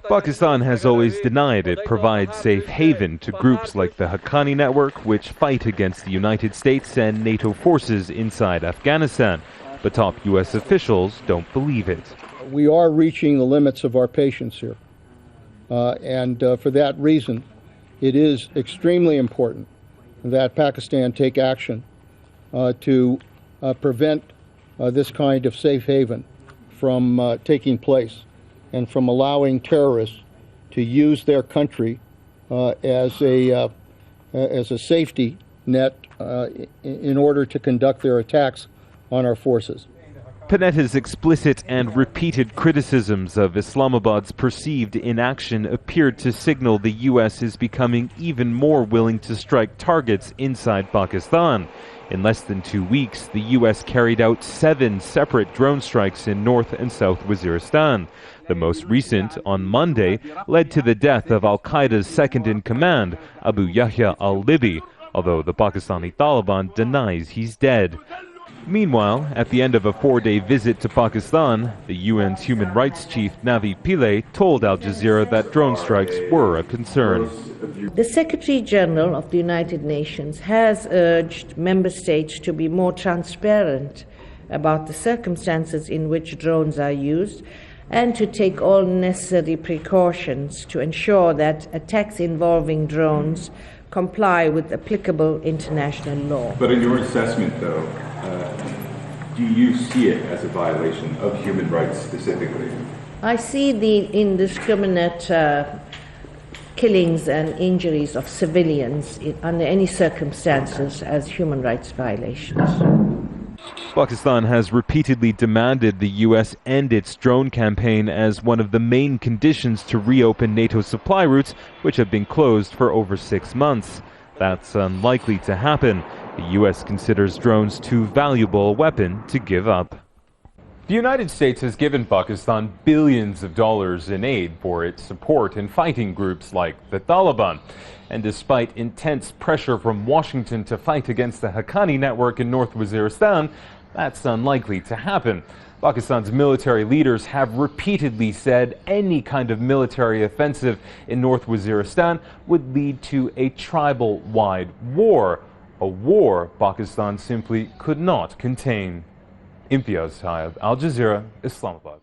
Pakistan has always denied it provides safe haven to groups like the Haqqani Network, which fight against the United States and NATO forces inside Afghanistan. But top U.S. officials don't believe it. We are reaching the limits of our patience here. And for that reason, it is extremely important that Pakistan take action to prevent this kind of safe haven from taking place and from allowing terrorists to use their country as a safety net in order to conduct their attacks on our forces. Panetta's explicit and repeated criticisms of Islamabad's perceived inaction appeared to signal the U.S. is becoming even more willing to strike targets inside Pakistan. In less than 2 weeks, the U.S. carried out 7 separate drone strikes in North and South Waziristan. The most recent, on Monday, led to the death of al-Qaeda's second-in-command, Abu Yahya al-Libi, although the Pakistani Taliban denies he's dead. Meanwhile, at the end of a 4-day visit to Pakistan, the UN's human rights chief Navi Pillay told Al Jazeera that drone strikes were a concern. The Secretary General of the United Nations has urged member states to be more transparent about the circumstances in which drones are used and to take all necessary precautions to ensure that attacks involving drones comply with applicable international law. But in your assessment, though, do you see it as a violation of human rights specifically? I see the indiscriminate killings and injuries of civilians under any circumstances as human rights violations. Pakistan has repeatedly demanded the U.S. end its drone campaign as one of the main conditions to reopen NATO supply routes, which have been closed for over 6 months. That's unlikely to happen. The U.S. considers drones too valuable a weapon to give up. The United States has given Pakistan billions of dollars in aid for its support in fighting groups like the Taliban. And despite intense pressure from Washington to fight against the Haqqani Network in North Waziristan, that's unlikely to happen. Pakistan's military leaders have repeatedly said any kind of military offensive in North Waziristan would lead to a tribal-wide war, a war Pakistan simply could not contain. Imitaz, Tyab, Al Jazeera, Islamabad.